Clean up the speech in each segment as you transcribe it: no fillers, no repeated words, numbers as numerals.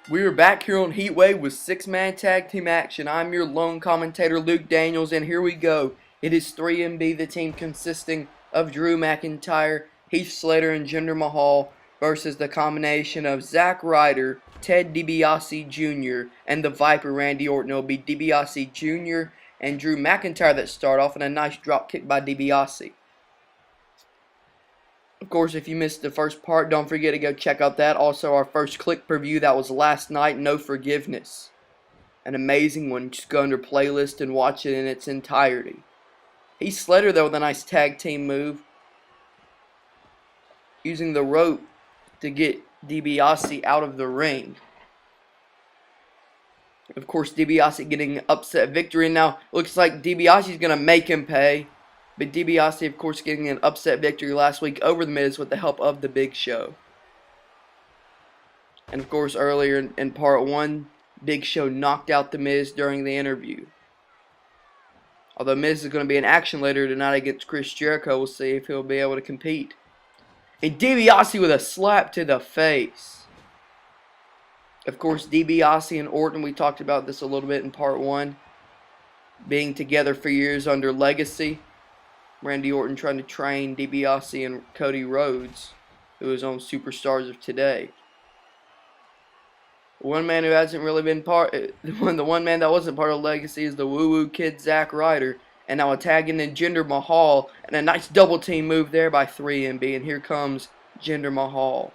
We are back here on Heatwave with 6-man tag team action. I'm your lone commentator, Luke Daniels, and here we go. It is 3MB, the team consisting of Drew McIntyre, Heath Slater, and Jinder Mahal versus the combination of Zack Ryder, Ted Dibiase Jr., and the Viper Randy Orton. It will be Dibiase Jr. and Drew McIntyre that start off, and a nice drop kick by Dibiase. Of course, if you missed the first part, don't forget to go check out that. Also, our first click preview, that was last night, No Forgiveness. An amazing one. Just go under playlist and watch it in its entirety. Heath Slater, though, with a nice tag team move. Using the rope to get Dibiase out of the ring. Of course, Dibiase getting an upset victory. Now, looks like Dibiase is going to make him pay. But Dibiase, of course, getting an upset victory last week over The Miz with the help of The Big Show. And, of course, earlier in Part 1, Big Show knocked out The Miz during the interview. Although Miz is going to be in action later tonight against Chris Jericho, we'll see if he'll be able to compete. And Dibiase with a slap to the face. Of course, Dibiase and Orton, we talked about this a little bit in Part 1. Being together for years under Legacy. Randy Orton trying to train Dibiase and Cody Rhodes, who is on Superstars of Today. One man who hasn't really been the one man that wasn't part of Legacy is the woo-woo kid Zack Ryder. And now a tag in Jinder Mahal, and a nice double team move there by 3MB. And here comes Jinder Mahal.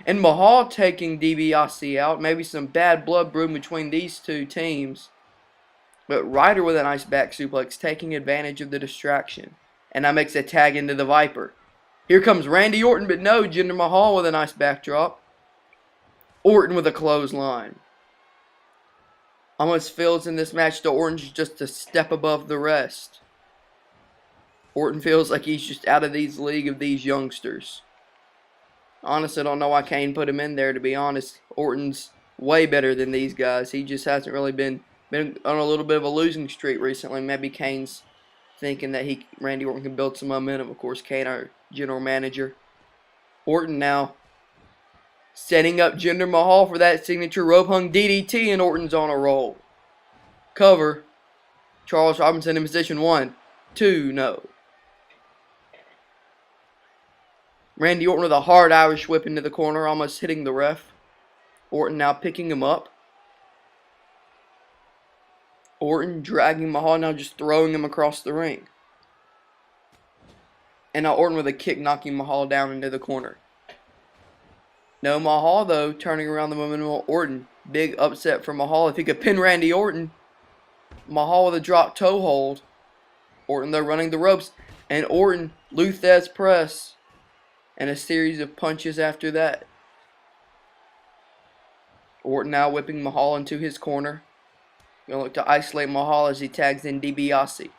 And Mahal taking Dibiase out. Maybe some bad blood brewing between these two teams. But Ryder with a nice back suplex, taking advantage of the distraction. And that makes a tag into the Viper. Here comes Randy Orton, but no, Jinder Mahal with a nice backdrop. Orton with a clothesline. Almost feels in this match that Orton's just a step above the rest. Orton feels like he's just out of these league of these youngsters. Honestly, I don't know why Kane put him in there, to be honest. Orton's way better than these guys. He just hasn't really been on a little bit of a losing streak recently. Maybe Kane's thinking that Randy Orton can build some momentum. Of course, Kane, our general manager. Orton now setting up Jinder Mahal for that signature rope hung DDT, and Orton's on a roll. Cover. Charles Robinson in position 1, 2, no. Randy Orton with a hard Irish whip into the corner, almost hitting the ref. Orton now picking him up. Orton dragging Mahal, now just throwing him across the ring. And now Orton with a kick knocking Mahal down into the corner. No, Mahal though, turning around the momentum of Orton. Big upset for Mahal. If he could pin Randy Orton. Mahal with a drop toe hold. Orton though running the ropes. And Orton, Luthez press. And a series of punches after that. Orton now whipping Mahal into his corner. Going to look to isolate Mahal as he tags in Dibiase.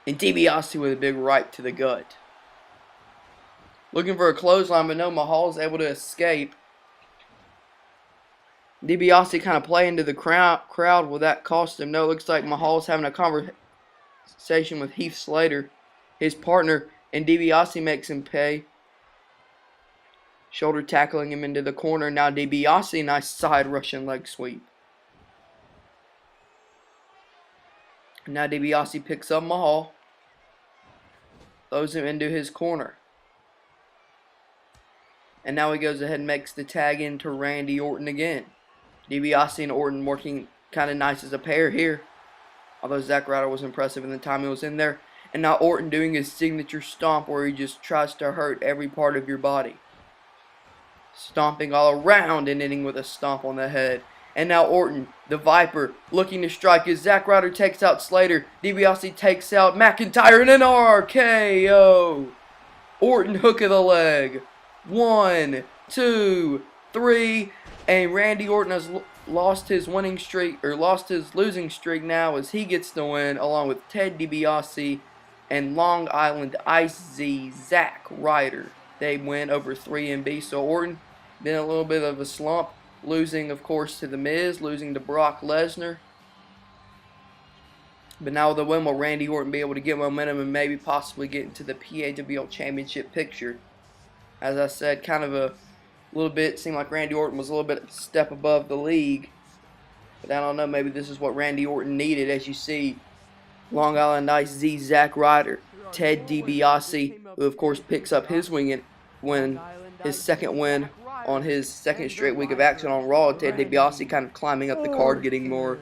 And Dibiase with a big right to the gut. Looking for a clothesline, but no, Mahal is able to escape. Dibiase kind of playing to the crowd. Will that cost him? No, it looks like Mahal's having a conversation with Heath Slater, his partner, and Dibiase makes him pay. Shoulder tackling him into the corner. Now Dibiase, nice side Russian leg sweep. Now Dibiase picks up Mahal. Throws him into his corner. And now he goes ahead and makes the tag into Randy Orton again. Dibiase and Orton working kind of nice as a pair here. Although Zack Ryder was impressive in the time he was in there. And now Orton doing his signature stomp where he just tries to hurt every part of your body. Stomping all around and ending with a stomp on the head. And now Orton, the Viper, looking to strike as Zack Ryder takes out Slater. Dibiase takes out McIntyre in an RKO. Orton hook of the leg. 1, 2, 3. And Randy Orton has lost his winning streak, or lost his losing streak now as he gets the win along with Ted Dibiase and Long Island Ice Z Zack Ryder. They win over 3MB. So Orton been a little bit of a slump. Losing, of course, to The Miz. Losing to Brock Lesnar. But now with the win, will Randy Orton be able to get momentum and maybe possibly get into the PAWL Championship picture? As I said, kind of a a little bit. Seemed like Randy Orton was a little bit a step above the league. But I don't know, maybe this is what Randy Orton needed. As you see, Long Island Ice Z, Zack Ryder, Ted Dibiase, who of course picks up his his second win on his second straight week of action on Raw. Ted Dibiase kind of climbing up the card, getting more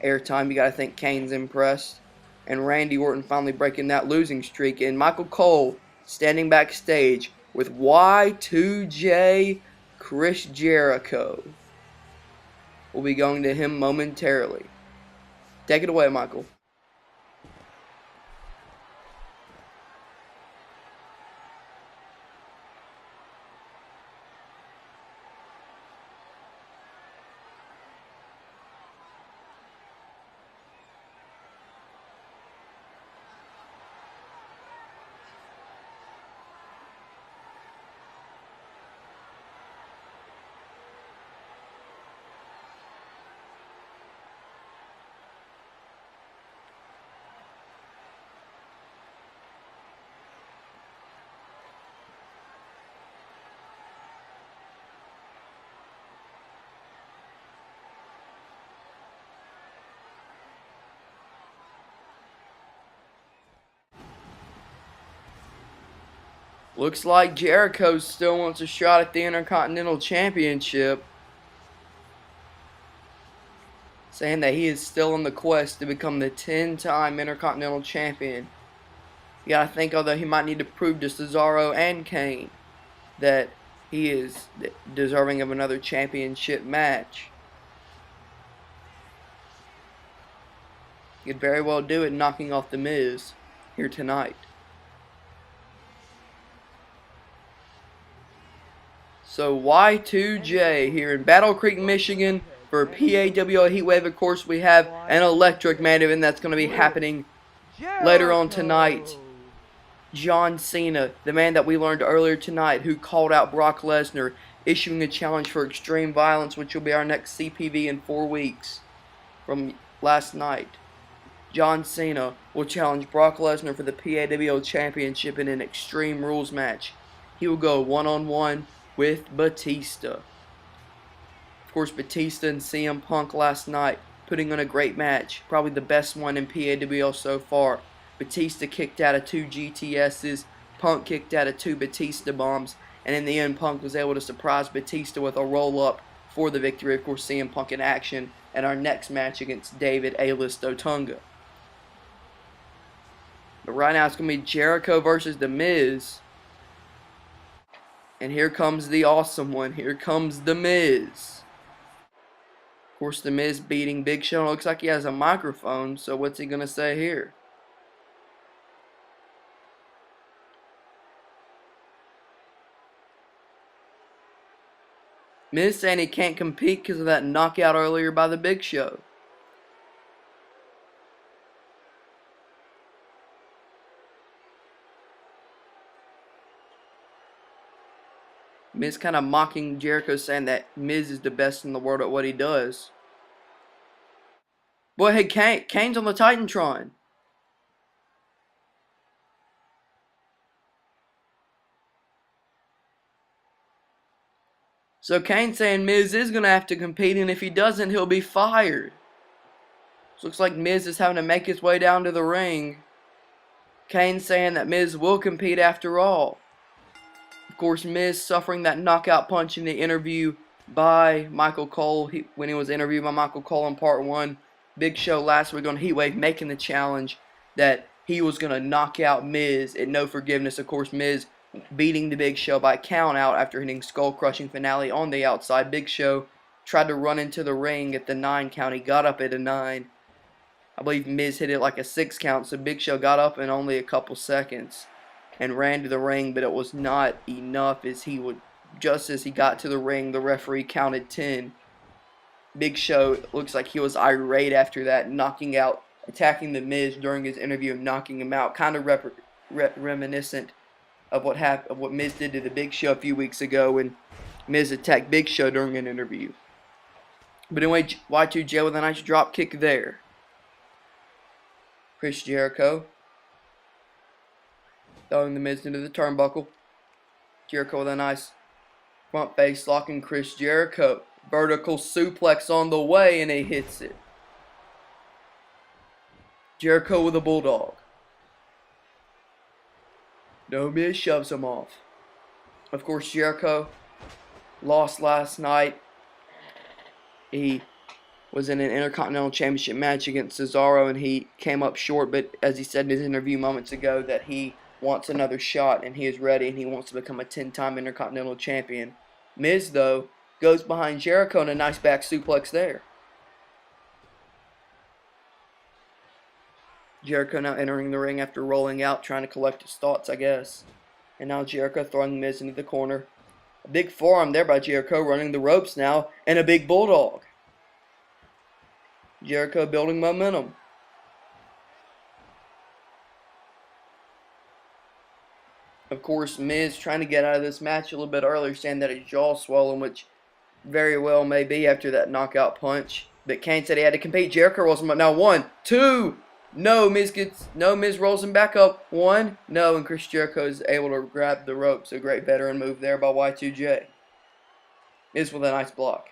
airtime. You got to think Kane's impressed. And Randy Orton finally breaking that losing streak. And Michael Cole standing backstage with Y2J Chris Jericho. We'll be going to him momentarily. Take it away, Michael. Looks like Jericho still wants a shot at the Intercontinental Championship, saying that he is still on the quest to become the 10-time Intercontinental Champion. You gotta think, although he might need to prove to Cesaro and Kane that he is deserving of another championship match. He could very well do it, knocking off The Miz here tonight. So Y2J here in Battle Creek, Michigan for PAWO Heatwave. Of course, we have an electric main event that's going to be happening later on tonight. John Cena, the man that we learned earlier tonight, who called out Brock Lesnar, issuing a challenge for extreme violence, which will be our next CPV in 4 weeks from last night. John Cena will challenge Brock Lesnar for the PAWO Championship in an Extreme Rules match. He will go one-on-one with Batista. Of course, Batista and CM Punk last night putting on a great match. Probably the best one in PAWO so far. Batista kicked out of 2 GTSs. Punk kicked out of 2 Batista bombs. And in the end, Punk was able to surprise Batista with a roll-up for the victory. Of course, CM Punk in action in our next match against David A-List Otunga. But right now, it's going to be Jericho versus The Miz. And here comes the awesome one. Here comes The Miz. Of course, The Miz beating Big Show. Looks like he has a microphone, so what's he going to say here? Miz saying he can't compete because of that knockout earlier by the Big Show. Miz kind of mocking Jericho, saying that Miz is the best in the world at what he does. Boy, hey, Kane's on the Titantron. So Kane's saying Miz is going to have to compete, and if he doesn't, he'll be fired. So looks like Miz is having to make his way down to the ring. Kane's saying that Miz will compete after all. Of course, Miz suffering that knockout punch in the interview by Michael Cole when he was interviewed by Michael Cole in Part 1. Big Show last week on Heatwave making the challenge that he was going to knock out Miz at No Forgiveness. Of course, Miz beating the Big Show by count out after hitting skull-crushing finale on the outside. Big Show tried to run into the ring at the 9 count. He got up at a 9. I believe Miz hit it like a 6 count, so Big Show got up in only a couple seconds and ran to the ring, but it was not enough. Just as he got to the ring, the referee counted 10. Big Show looks like he was irate after that, attacking the Miz during his interview and knocking him out. Kind of reminiscent of what Miz did to the Big Show a few weeks ago when Miz attacked Big Show during an interview. But anyway, Y2J with a nice drop kick there. Chris Jericho throwing the Miz into the turnbuckle. Jericho with a nice Front face locking Chris Jericho. Vertical suplex on the way, and he hits it. Jericho with a bulldog. No Miz shoves him off. Of course, Jericho lost last night. He was in an Intercontinental Championship match against Cesaro, and he came up short, but as he said in his interview moments ago, that he wants another shot, and he is ready, and he wants to become a 10-time Intercontinental Champion. Miz, though, goes behind Jericho, and a nice back suplex there. Jericho now entering the ring after rolling out, trying to collect his thoughts, I guess. And now Jericho throwing Miz into the corner. A big forearm there by Jericho, running the ropes now, and a big bulldog. Jericho building momentum. Of course, Miz trying to get out of this match a little bit earlier, saying that his jaw's swollen, which very well may be after that knockout punch. But Kane said he had to compete. Jericho rolls him up. Now 1, 2. No, Miz rolls him back up. 1, no, and Chris Jericho is able to grab the ropes. A great veteran move there by Y2J. Miz with a nice block.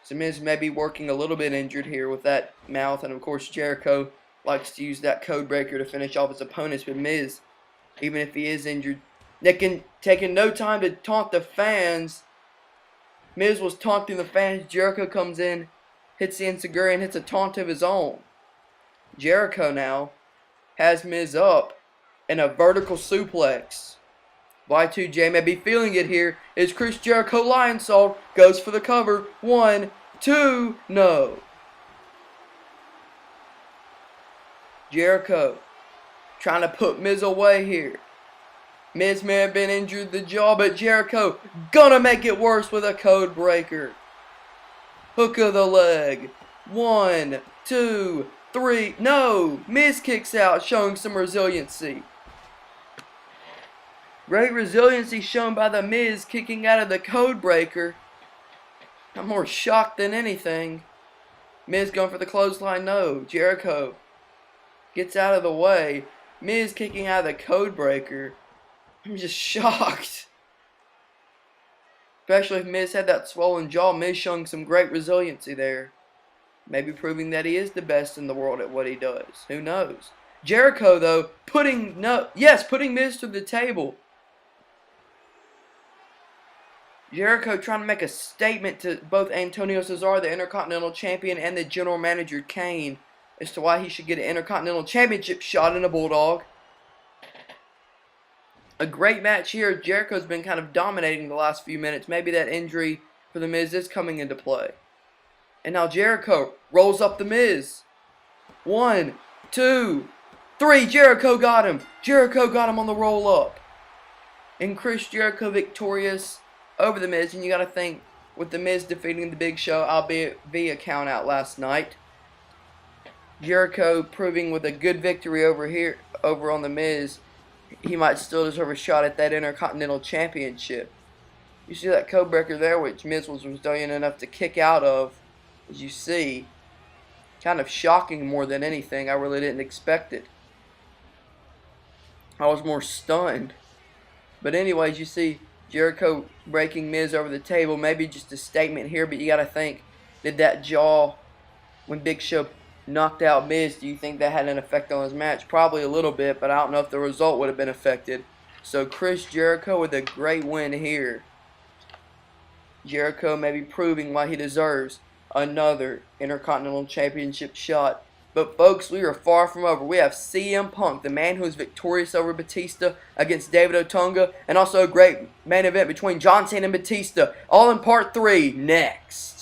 So Miz may be working a little bit injured here with that mouth, and of course Jericho likes to use that code breaker to finish off his opponents. But Miz, even if he is injured, taking no time to taunt the fans. Miz was taunting the fans. Jericho comes in, hits the enziguri, and hits a taunt of his own. Jericho now has Miz up in a vertical suplex. Y2J may be feeling it here. Is Chris Jericho Lionsault, goes for the cover. 1, 2, no. Jericho trying to put Miz away here. Miz may have been injured the jaw, but Jericho gonna make it worse with a code breaker. Hook of the leg. 1, 2, 3. No! Miz kicks out, showing some resiliency. Great resiliency shown by the Miz kicking out of the code breaker. I'm more shocked than anything. Miz going for the clothesline. No. Jericho gets out of the way. Miz kicking out of the code breaker. I'm just shocked. Especially if Miz had that swollen jaw. Miz showing some great resiliency there. Maybe proving that he is the best in the world at what he does. Who knows? Jericho, though, putting Miz to the table. Jericho trying to make a statement to both Antonio Cesaro, the Intercontinental Champion, and the General Manager Kane as to why he should get an Intercontinental Championship shot in a bulldog. A great match here. Jericho's been kind of dominating the last few minutes. Maybe that injury for the Miz is coming into play. And now Jericho rolls up the Miz. 1, 2, 3. Jericho got him. Jericho got him on the roll up. And Chris Jericho victorious over the Miz. And you got to think, with the Miz defeating the Big Show, albeit via count out last night, Jericho proving with a good victory over on the Miz, he might still deserve a shot at that Intercontinental Championship. You see that code breaker there, which Miz was resilient enough to kick out of, as you see. Kind of shocking more than anything. I really didn't expect it. I was more stunned. But anyways, you see Jericho breaking Miz over the table. Maybe just a statement here, but you got to think, did that jaw, when Big Show knocked out Miz, do you think that had an effect on his match? Probably a little bit, but I don't know if the result would have been affected. So Chris Jericho with a great win here. Jericho maybe proving why he deserves another Intercontinental Championship shot. But folks, we are far from over. We have CM Punk, the man who was victorious over Batista against David Otunga, and also a great main event between John Cena and Batista, all in part 3 next.